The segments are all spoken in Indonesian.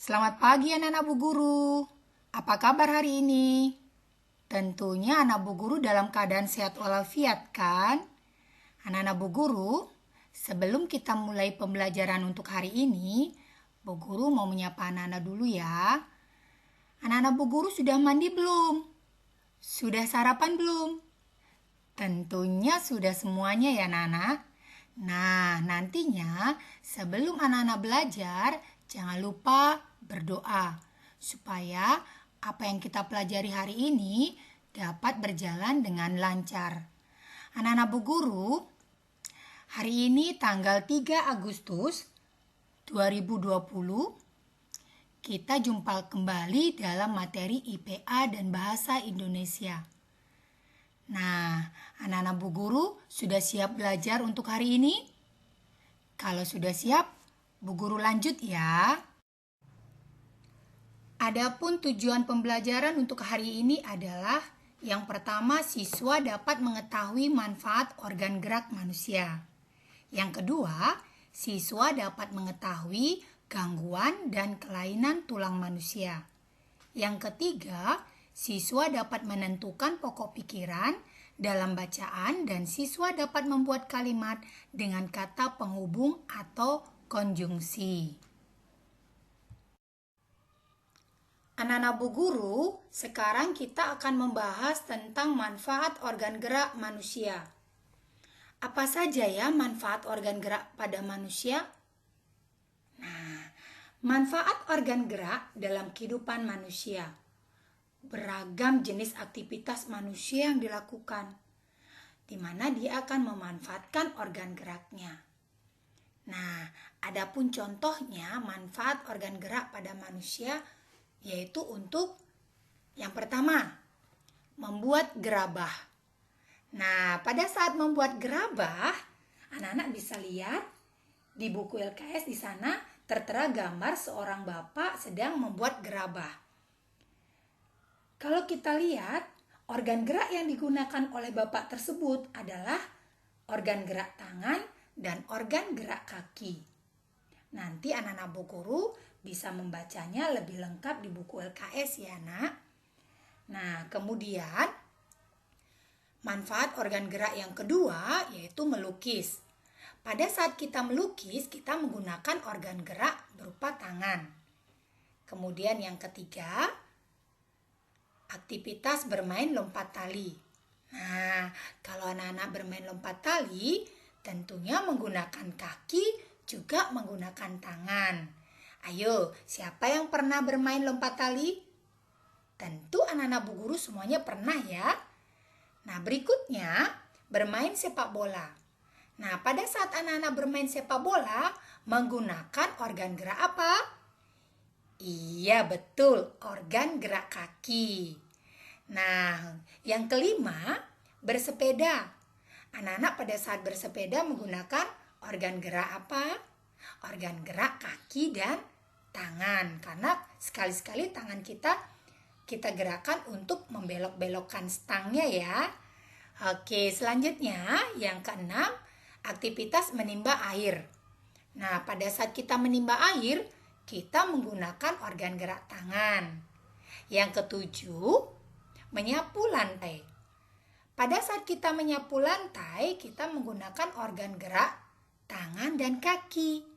Selamat pagi anak-anak Bu Guru. Apa kabar hari ini? Tentunya anak Bu Guru dalam keadaan sehat walafiat kan? Anak-anak Bu Guru, sebelum kita mulai pembelajaran untuk hari ini, Bu Guru mau menyapa anak-anak dulu ya. Anak-anak Bu Guru sudah mandi belum? Sudah sarapan belum? Tentunya sudah semuanya ya anak-anak. Nah, nantinya sebelum anak-anak belajar, jangan lupa berdoa supaya apa yang kita pelajari hari ini dapat berjalan dengan lancar. Anak-anak Bu Guru, hari ini tanggal 3 Agustus 2020, kita jumpa kembali dalam materi IPA dan Bahasa Indonesia. Nah, anak-anak Bu Guru sudah siap belajar untuk hari ini? Kalau sudah siap, Bu Guru lanjut ya. Adapun tujuan pembelajaran untuk hari ini adalah yang pertama, siswa dapat mengetahui manfaat organ gerak manusia. Yang kedua, siswa dapat mengetahui gangguan dan kelainan tulang manusia. Yang ketiga, siswa dapat menentukan pokok pikiran dalam bacaan dan siswa dapat membuat kalimat dengan kata penghubung atau konjungsi. Anak-anak Bu Guru, sekarang kita akan membahas tentang manfaat organ gerak manusia. Apa saja ya manfaat organ gerak pada manusia? Nah, manfaat organ gerak dalam kehidupan manusia. Beragam jenis aktivitas manusia yang dilakukan, di mana dia akan memanfaatkan organ geraknya. Nah, adapun contohnya manfaat organ gerak pada manusia yaitu untuk yang pertama, membuat gerabah. Nah, pada saat membuat gerabah, anak-anak bisa lihat di buku LKS di sana tertera gambar seorang bapak sedang membuat gerabah. Kalau kita lihat, organ gerak yang digunakan oleh bapak tersebut adalah organ gerak tangan dan organ gerak kaki. Nanti anak-anak Bu Guru bisa membacanya lebih lengkap di buku LKS ya nak. Nah, kemudian manfaat organ gerak yang kedua yaitu melukis. Pada saat kita melukis, kita menggunakan organ gerak berupa tangan. Kemudian yang ketiga, aktivitas bermain lompat tali. Nah, kalau anak-anak bermain lompat tali, tentunya menggunakan kaki juga menggunakan tangan. Ayo, siapa yang pernah bermain lompat tali? Tentu anak-anak Bu Guru semuanya pernah ya. Nah, berikutnya bermain sepak bola. Nah, pada saat anak-anak bermain sepak bola, menggunakan organ gerak apa? Iya, betul, organ gerak kaki. Nah, yang kelima, bersepeda. Anak-anak pada saat bersepeda menggunakan organ gerak apa? Organ gerak kaki dan tangan. Karena sekali-sekali tangan kita gerakan untuk membelok-belokkan stangnya ya. Oke, selanjutnya yang keenam, aktivitas menimba air. Nah, pada saat kita menimba air, kita menggunakan organ gerak tangan. Yang ketujuh, menyapu lantai. Pada saat kita menyapu lantai, kita menggunakan organ gerak tangan dan kaki.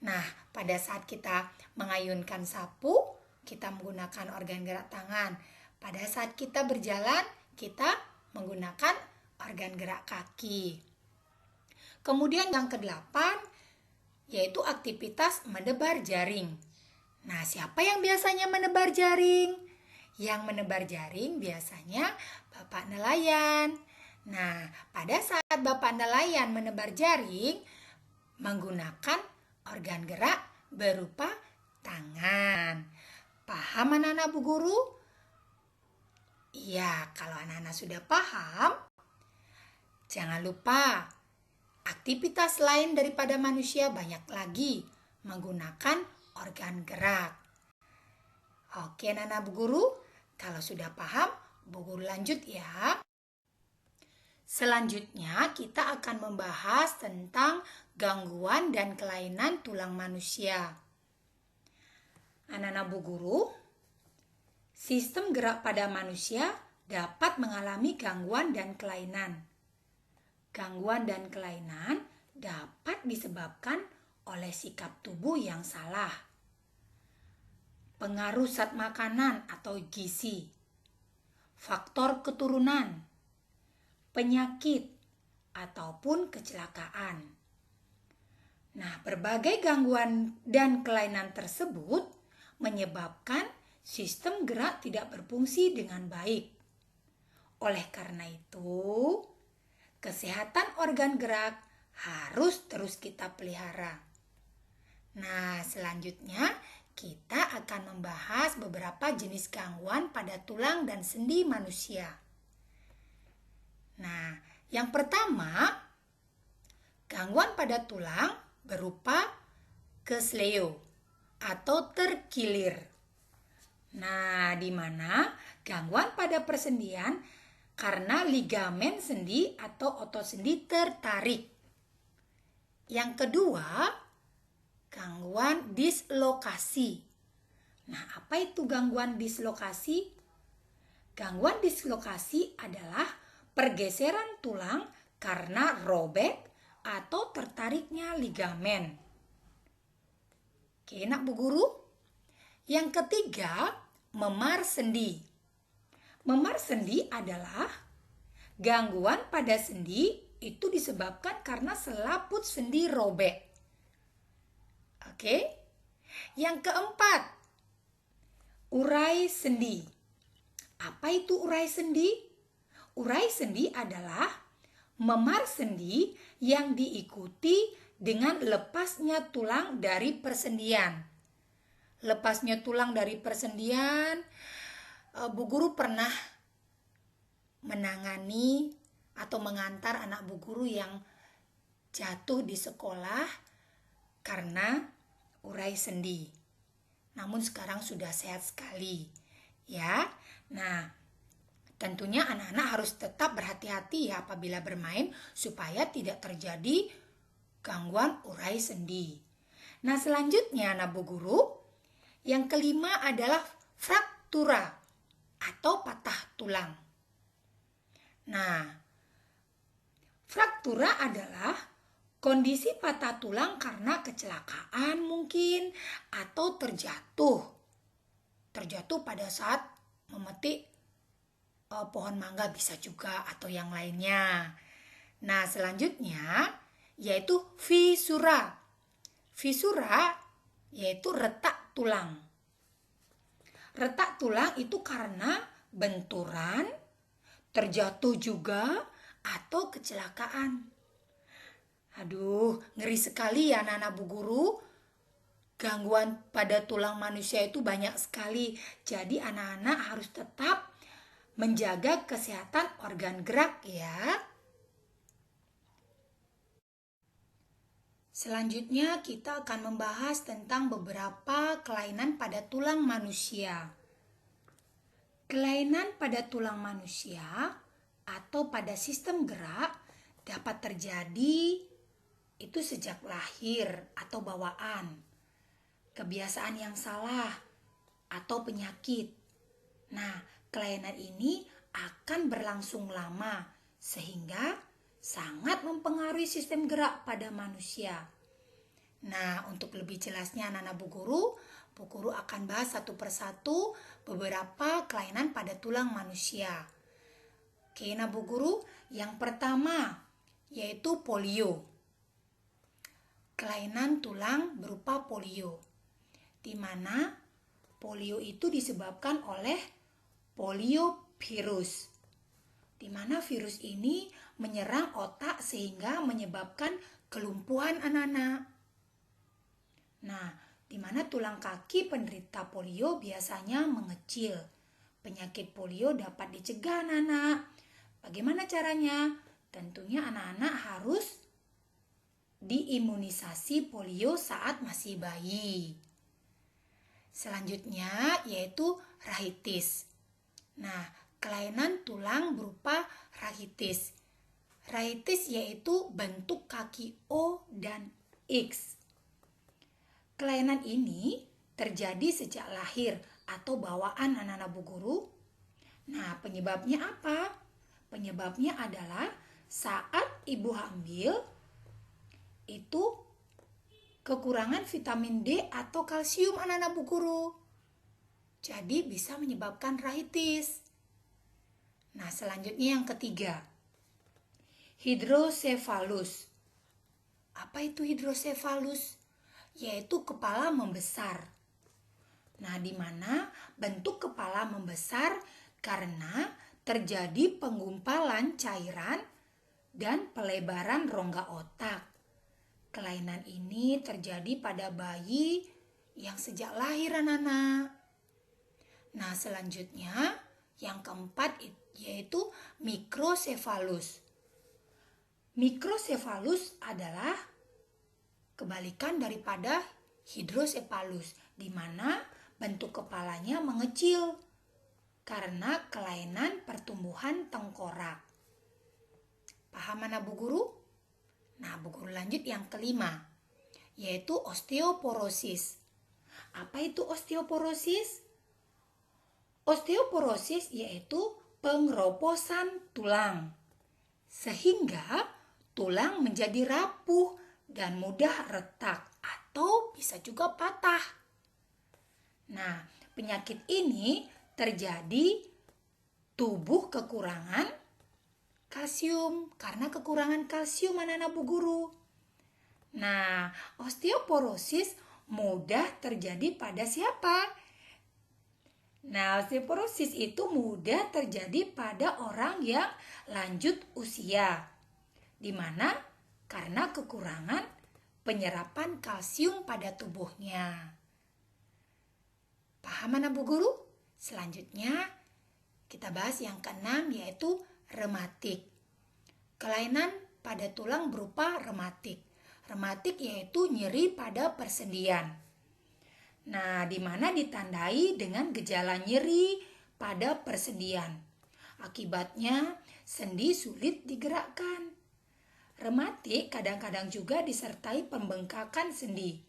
Nah, pada saat kita mengayunkan sapu, kita menggunakan organ gerak tangan. Pada saat kita berjalan, kita menggunakan organ gerak kaki. Kemudian yang kedelapan, yaitu aktivitas menebar jaring. Nah, siapa yang biasanya menebar jaring? Yang menebar jaring biasanya bapak nelayan. Nah, pada saat bapak nelayan menebar jaring, menggunakan organ gerak berupa tangan. Paham anak-anak Bu Guru? Iya, kalau anak-anak sudah paham, jangan lupa aktivitas lain daripada manusia banyak lagi menggunakan organ gerak. Oke anak-anak Bu Guru, kalau sudah paham, Bu Guru lanjut ya. Selanjutnya kita akan membahas tentang gangguan dan kelainan tulang manusia. anak-anak Bu Guru, sistem gerak pada manusia dapat mengalami gangguan dan kelainan. Gangguan dan kelainan dapat disebabkan oleh sikap tubuh yang salah, pengaruh zat makanan atau gizi, faktor keturunan, penyakit, ataupun kecelakaan. Nah, berbagai gangguan dan kelainan tersebut menyebabkan sistem gerak tidak berfungsi dengan baik. Oleh karena itu, kesehatan organ gerak harus terus kita pelihara. Nah, selanjutnya kita akan membahas beberapa jenis gangguan pada tulang dan sendi manusia. Nah, yang pertama, gangguan pada tulang berupa kesleo atau terkilir. Nah, di mana gangguan pada persendian karena ligamen sendi atau otot sendi tertarik. Yang kedua, gangguan dislokasi. Nah, apa itu gangguan dislokasi? Gangguan dislokasi adalah pergeseran tulang karena robek atau tertariknya ligamen. Oke, nak Bu Guru. Yang ketiga, memar sendi. Memar sendi adalah gangguan pada sendi itu disebabkan karena selaput sendi robek. Oke. Yang keempat, urai sendi. Apa itu urai sendi? Urai sendi adalah memar sendi yang diikuti dengan lepasnya tulang dari persendian. Lepasnya tulang dari persendian, Bu Guru pernah menangani atau mengantar anak Bu Guru yang jatuh di sekolah karena urai sendi. Namun sekarang sudah sehat sekali, ya. Nah, tentunya anak-anak harus tetap berhati-hati ya apabila bermain supaya tidak terjadi gangguan urai sendi. Nah, selanjutnya anak Bu Guru, yang kelima adalah fraktura atau patah tulang. Nah, fraktura adalah kondisi patah tulang karena kecelakaan mungkin atau terjatuh. Terjatuh pada saat memetik pohon mangga bisa juga atau yang lainnya. Nah, selanjutnya yaitu fisura. Fisura yaitu retak tulang. Retak tulang itu karena benturan, terjatuh juga, atau kecelakaan. Aduh, ngeri sekali ya anak-anak Bu Guru. Gangguan pada tulang manusia itu banyak sekali. Jadi anak-anak harus tetap menjaga kesehatan organ gerak ya. Selanjutnya kita akan membahas tentang beberapa kelainan pada tulang manusia. Kelainan pada tulang manusia atau pada sistem gerak dapat terjadi itu sejak lahir atau bawaan, kebiasaan yang salah, atau penyakit. Nah, kelainan ini akan berlangsung lama sehingga sangat mempengaruhi sistem gerak pada manusia. Nah, untuk lebih jelasnya anak-anak Bu Guru akan bahas satu persatu beberapa kelainan pada tulang manusia. Oke, nah Bu Guru, yang pertama yaitu polio. Kelainan tulang berupa polio, di mana polio itu disebabkan oleh poliovirus, di mana virus ini menyerang otak sehingga menyebabkan kelumpuhan anak-anak. Nah, di mana tulang kaki penderita polio biasanya mengecil. Penyakit polio dapat dicegah anak-anak. Bagaimana caranya? Tentunya anak-anak harus diimunisasi polio saat masih bayi. Selanjutnya yaitu rahitis. Nah, kelainan tulang berupa rahitis. Rahitis yaitu bentuk kaki O dan X. Kelainan ini terjadi sejak lahir atau bawaan anak-anak Bu Guru? Nah, penyebabnya apa? Penyebabnya adalah saat ibu hamil itu kekurangan vitamin D atau kalsium anak-anak Bu Guru. Jadi bisa menyebabkan rahitis. Nah, selanjutnya yang ketiga. Hidrosefalus. Apa itu hidrosefalus? Yaitu kepala membesar. Nah, di mana bentuk kepala membesar karena terjadi penggumpalan cairan dan pelebaran rongga otak. Kelainan ini terjadi pada bayi yang sejak lahir anak-anak. Nah, selanjutnya yang keempat yaitu mikrosefalus. Mikrosefalus adalah kebalikan daripada hidrosefalus, di mana bentuk kepalanya mengecil karena kelainan pertumbuhan tengkorak. Paham anak Bu Guru? Nah, Bu Guru lanjut yang kelima, yaitu osteoporosis. Apa itu osteoporosis? Osteoporosis yaitu pengeroposan tulang, sehingga tulang menjadi rapuh dan mudah retak atau bisa juga patah. Nah, penyakit ini terjadi tubuh kekurangan kalsium, karena kekurangan kalsium anak-anak Bu Guru. Nah, osteoporosis mudah terjadi pada siapa? Nah, osteoporosis itu mudah terjadi pada orang yang lanjut usia. Di mana? Karena kekurangan penyerapan kalsium pada tubuhnya. Paham anak Bu Guru? Selanjutnya kita bahas yang keenam yaitu rematik. Kelainan pada tulang berupa rematik. Rematik yaitu nyeri pada persendian. Nah, di mana ditandai dengan gejala nyeri pada persendian. Akibatnya sendi sulit digerakkan. Rematik kadang-kadang juga disertai pembengkakan sendi.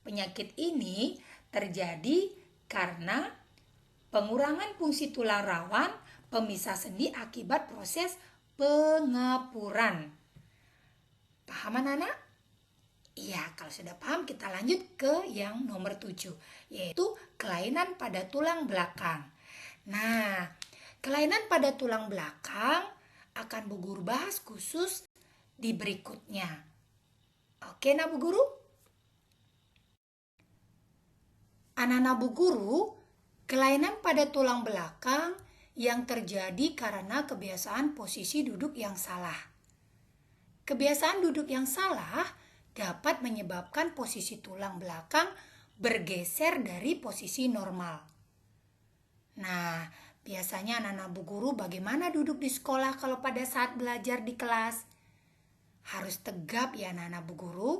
Penyakit ini terjadi karena pengurangan fungsi tulang rawan pemisah sendi akibat proses pengepuran. Paham anak-anak? Iya, kalau sudah paham kita lanjut ke yang nomor 7, yaitu kelainan pada tulang belakang. Nah, kelainan pada tulang belakang akan Bu Guru bahas khusus di berikutnya. Oke, nah Bu Guru? Anak-anak Bu Guru, kelainan pada tulang belakang yang terjadi karena kebiasaan posisi duduk yang salah. Kebiasaan duduk yang salah dapat menyebabkan posisi tulang belakang bergeser dari posisi normal. Nah, biasanya anak-anak Bu Guru bagaimana duduk di sekolah kalau pada saat belajar di kelas? Harus tegap ya anak-anak Bu Guru,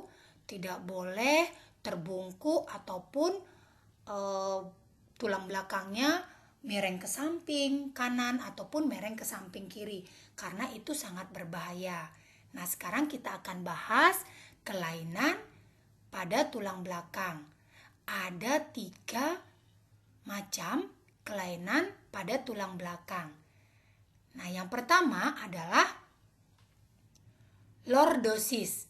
tidak boleh terbungkuk ataupun tulang belakangnya mereng ke samping kanan ataupun mereng ke samping kiri, karena itu sangat berbahaya. Nah, sekarang kita akan bahas kelainan pada tulang belakang. Ada 3 macam kelainan pada tulang belakang. Nah, yang pertama adalah lordosis.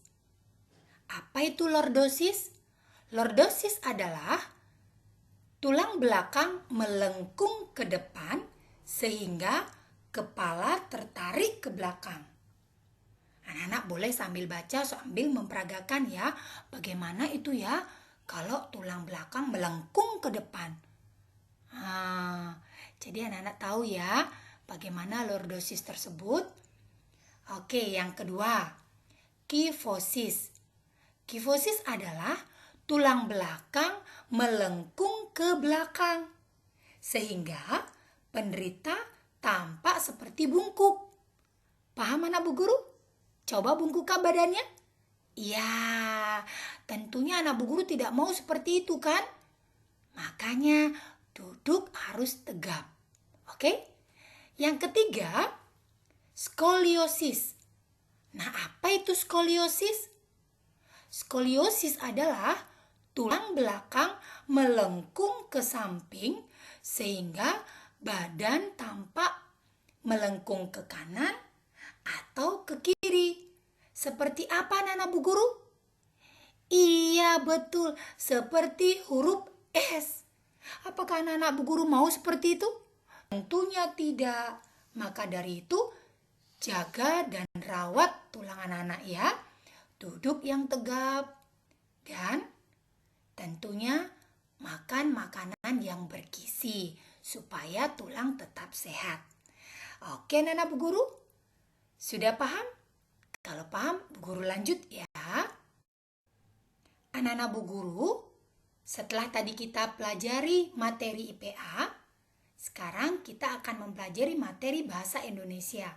Apa itu lordosis? Lordosis adalah tulang belakang melengkung ke depan sehingga kepala tertarik ke belakang. Anak-anak boleh sambil baca, sambil memperagakan ya, bagaimana itu ya kalau tulang belakang melengkung ke depan. Jadi anak-anak tahu ya bagaimana lordosis tersebut. Oke, yang kedua, kifosis. Kifosis adalah tulang belakang melengkung ke belakang sehingga penderita tampak seperti bungkuk. Paham anak Bu Guru? Coba bungkukkah badannya? Ya, tentunya anak Bu Guru tidak mau seperti itu kan? Makanya duduk harus tegap. Oke? Yang ketiga, skoliosis. Nah, apa itu skoliosis? Skoliosis adalah tulang belakang melengkung ke samping sehingga badan tampak melengkung ke kanan atau ke kiri. Seperti apa Nana Bu Guru? Iya betul, seperti huruf S. Apakah anak-anak Bu Guru mau seperti itu? Tentunya tidak. Maka dari itu, jaga dan rawat tulang anak-anak ya. Duduk yang tegap dan tentunya makan makanan yang bergizi supaya tulang tetap sehat. Oke, anak-anak Bu Guru? Sudah paham? Kalau paham, Bu Guru lanjut ya. Anak-anak Bu Guru, setelah tadi kita pelajari materi IPA, sekarang kita akan mempelajari materi bahasa Indonesia.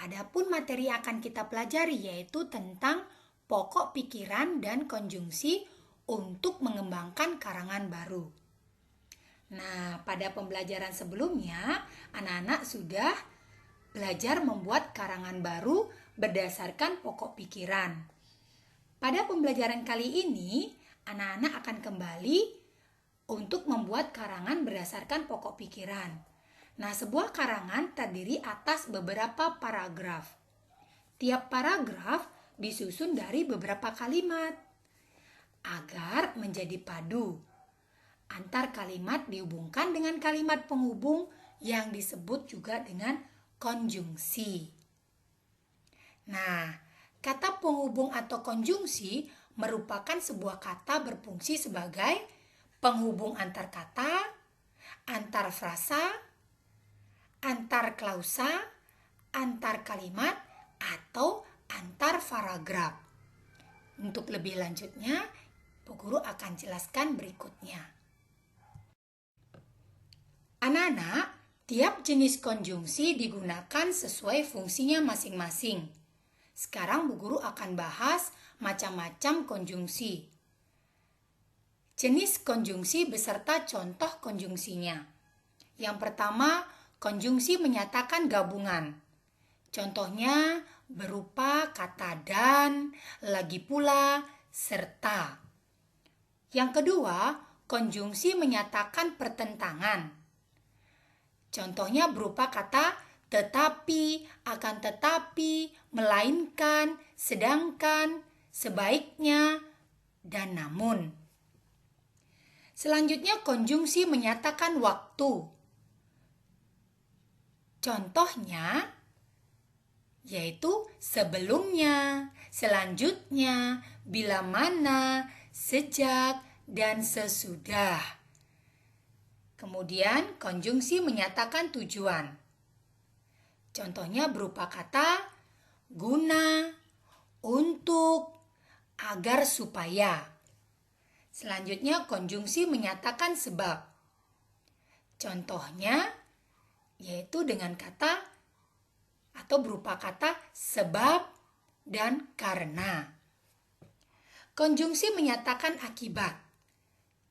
Adapun materi yang akan kita pelajari yaitu tentang pokok pikiran dan konjungsi untuk mengembangkan karangan baru. Nah, pada pembelajaran sebelumnya, anak-anak sudah belajar membuat karangan baru berdasarkan pokok pikiran. Pada pembelajaran kali ini, anak-anak akan kembali untuk membuat karangan berdasarkan pokok pikiran. Nah, sebuah karangan terdiri atas beberapa paragraf. Tiap paragraf disusun dari beberapa kalimat agar menjadi padu. Antar kalimat dihubungkan dengan kalimat penghubung yang disebut juga dengan konjungsi. Nah, kata penghubung atau konjungsi merupakan sebuah kata berfungsi sebagai penghubung antar kata, antar frasa, antar klausa, antar kalimat, atau antar paragraf. Untuk lebih lanjutnya, Bu Guru akan jelaskan berikutnya. Anak-anak, tiap jenis konjungsi digunakan sesuai fungsinya masing-masing. Sekarang Bu Guru akan bahas macam-macam konjungsi. Jenis konjungsi beserta contoh konjungsinya. Yang pertama, konjungsi menyatakan gabungan. Contohnya berupa kata dan, lagi pula, serta. Yang kedua, konjungsi menyatakan pertentangan. Contohnya berupa kata tetapi, akan tetapi, melainkan, sedangkan, sebaiknya, dan namun. Selanjutnya konjungsi menyatakan waktu. Contohnya yaitu sebelumnya, selanjutnya, bila mana, sejak, dan sesudah. Kemudian konjungsi menyatakan tujuan. Contohnya berupa kata guna, untuk, agar supaya. Selanjutnya konjungsi menyatakan sebab. Contohnya yaitu dengan kata atau berupa kata sebab dan karena. Konjungsi menyatakan akibat.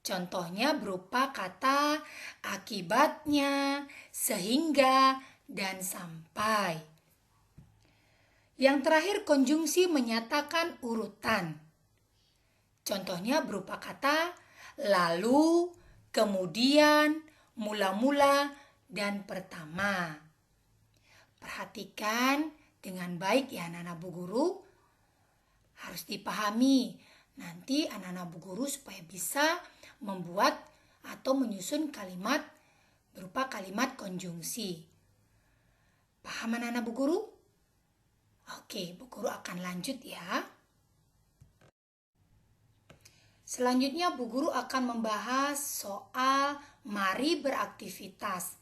Contohnya berupa kata akibatnya, sehingga, dan sampai. Yang terakhir konjungsi menyatakan urutan. Contohnya berupa kata lalu, kemudian, mula-mula, dan pertama. Perhatikan dengan baik ya anak-anak Bu Guru. Harus dipahami. Nanti anak-anak Bu Guru supaya bisa membuat atau menyusun kalimat berupa kalimat konjungsi. Paham anak-anak Bu Guru? Oke, Bu Guru akan lanjut ya. Selanjutnya Bu Guru akan membahas soal mari beraktivitas.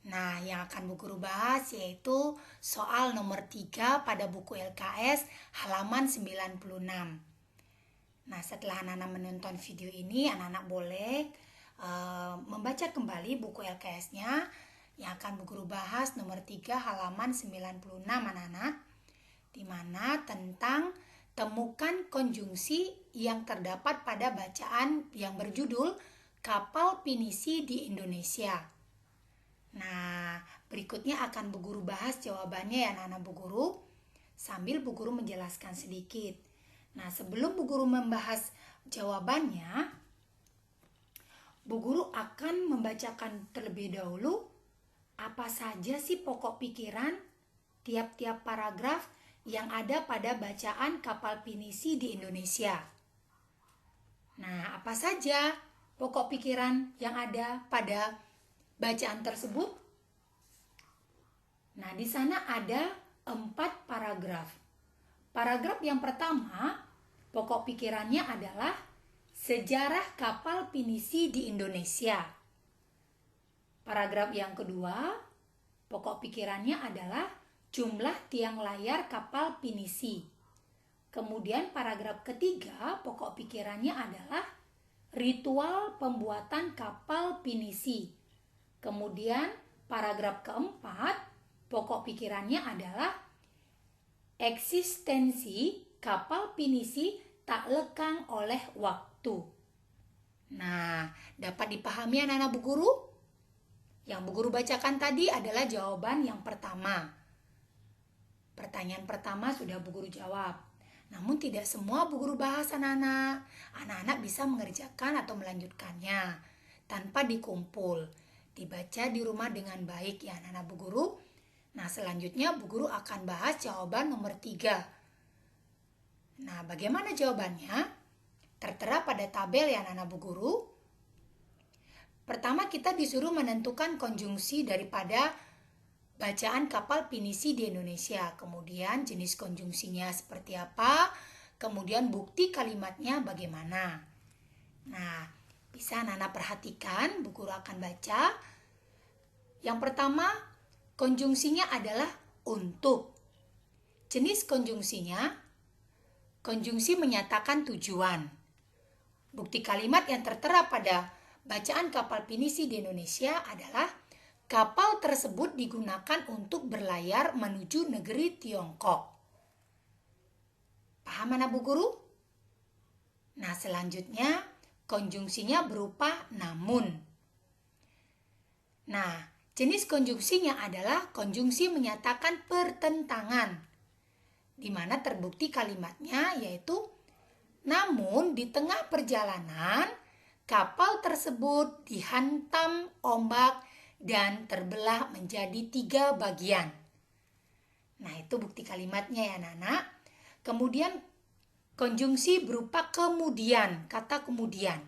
Nah, yang akan Bu Guru bahas yaitu soal nomor 3 pada buku LKS halaman 96. Nah, setelah anak-anak menonton video ini, anak-anak boleh membaca kembali buku LKS-nya yang akan Bu Guru bahas nomor 3 halaman 96 anak-anak, di mana tentang temukan konjungsi yang terdapat pada bacaan yang berjudul Kapal Pinisi di Indonesia. Nah, berikutnya akan Bu Guru bahas jawabannya ya anak-anak Bu Guru, sambil Bu Guru menjelaskan sedikit. Nah, sebelum Bu Guru membahas jawabannya, Bu Guru akan membacakan terlebih dahulu apa saja sih pokok pikiran tiap-tiap paragraf yang ada pada bacaan kapal pinisi di Indonesia. Nah, apa saja pokok pikiran yang ada pada bacaan tersebut? Nah, di sana ada 4 paragraf. Paragraf yang pertama, pokok pikirannya adalah sejarah kapal pinisi di Indonesia. Paragraf yang kedua, pokok pikirannya adalah jumlah tiang layar kapal pinisi. Kemudian paragraf ketiga, pokok pikirannya adalah ritual pembuatan kapal pinisi. Kemudian paragraf keempat, pokok pikirannya adalah eksistensi kapal pinisi tak lekang oleh waktu. Nah, dapat dipahami anak-anak Bu Guru? Yang Bu Guru bacakan tadi adalah jawaban yang pertama. Pertanyaan pertama sudah Bu Guru jawab. Namun tidak semua Bu Guru bahas anak-anak. Anak-anak bisa mengerjakan atau melanjutkannya tanpa dikumpul. Dibaca di rumah dengan baik ya anak-anak Bu Guru. Nah, selanjutnya Bu Guru akan bahas jawaban nomor 3. Nah, bagaimana jawabannya? Tertera pada tabel ya anak-anak Bu Guru. Pertama kita disuruh menentukan konjungsi daripada bacaan kapal pinisi di Indonesia. Kemudian jenis konjungsinya seperti apa? Kemudian bukti kalimatnya bagaimana? Nah, bisa anak-anak perhatikan, Bu Guru akan baca. Yang pertama, konjungsinya adalah untuk. Jenis konjungsinya, konjungsi menyatakan tujuan. Bukti kalimat yang tertera pada bacaan kapal pinisi di Indonesia adalah kapal tersebut digunakan untuk berlayar menuju negeri Tiongkok. Paham anak Bu Guru? Nah, selanjutnya konjungsinya berupa namun. Nah, jenis konjungsinya adalah konjungsi menyatakan pertentangan, di mana terbukti kalimatnya yaitu namun di tengah perjalanan kapal tersebut dihantam ombak dan terbelah menjadi 3 bagian. Nah, itu bukti kalimatnya ya anak-anak. Kemudian konjungsi berupa kemudian, kata kemudian.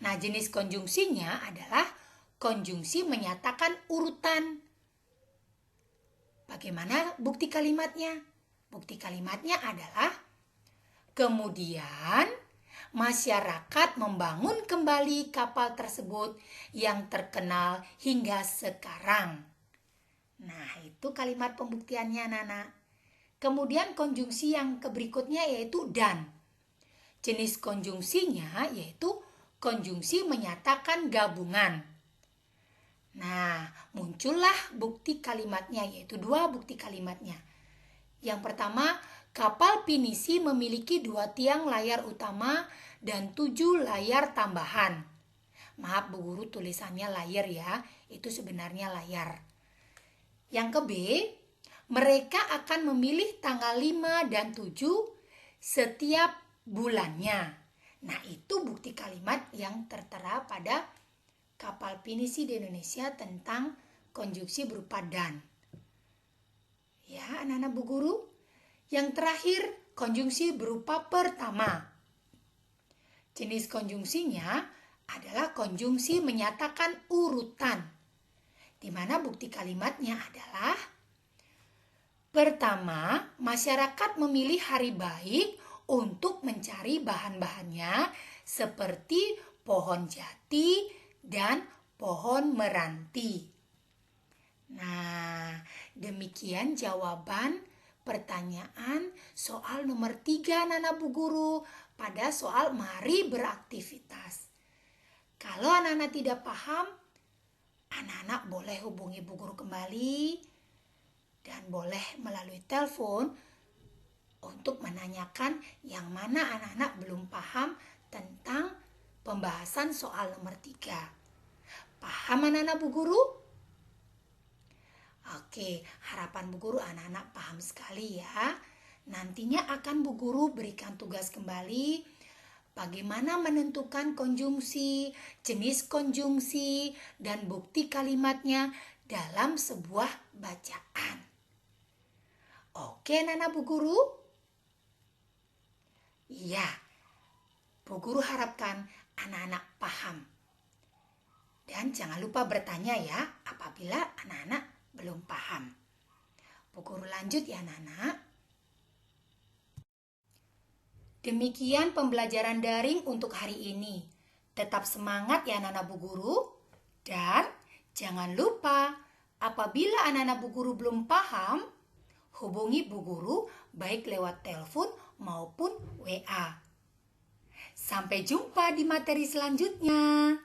Nah, jenis konjungsinya adalah konjungsi menyatakan urutan. Bagaimana bukti kalimatnya? Bukti kalimatnya adalah kemudian masyarakat membangun kembali kapal tersebut yang terkenal hingga sekarang. Nah, itu kalimat pembuktiannya anak-anak. Kemudian konjungsi yang berikutnya yaitu dan. Jenis konjungsinya yaitu konjungsi menyatakan gabungan. Nah, muncullah bukti kalimatnya yaitu 2 bukti kalimatnya. Yang pertama, kapal pinisi memiliki 2 tiang layar utama dan 7 layar tambahan. Maaf Bu Guru tulisannya layar ya, itu sebenarnya layar. Yang ke B, mereka akan memilih tanggal 5 dan 7 setiap bulannya. Nah, itu bukti kalimat yang tertera pada kapal pinisi di Indonesia tentang konjungsi berupa dan. Ya, anak-anak Bu Guru. Yang terakhir, konjungsi berupa pertama. Jenis konjungsinya adalah konjungsi menyatakan urutan, di mana bukti kalimatnya adalah pertama, masyarakat memilih hari baik untuk mencari bahan-bahannya seperti pohon jati dan pohon meranti. Nah, demikian jawaban pertanyaan soal nomor 3 anak-anak Bu Guru pada soal mari beraktivitas. Kalau anak-anak tidak paham, anak-anak boleh hubungi Bu Guru kembali dan boleh melalui telepon untuk menanyakan yang mana anak-anak belum paham tentang pembahasan soal nomor 3. Paham anak-anak Bu Guru? Oke, harapan Bu Guru anak-anak paham sekali ya. Nantinya akan Bu Guru berikan tugas kembali bagaimana menentukan konjungsi, jenis konjungsi, dan bukti kalimatnya dalam sebuah bacaan. Oke, Nana Bu Guru? Iya, Bu Guru harapkan anak-anak paham. Dan jangan lupa bertanya ya apabila anak-anak belum paham. Bu Guru lanjut ya, Nana. Demikian pembelajaran daring untuk hari ini. Tetap semangat ya anak-anak Bu Guru. Dan jangan lupa apabila anak-anak Bu Guru belum paham, hubungi Bu Guru baik lewat telepon maupun WA. Sampai jumpa di materi selanjutnya.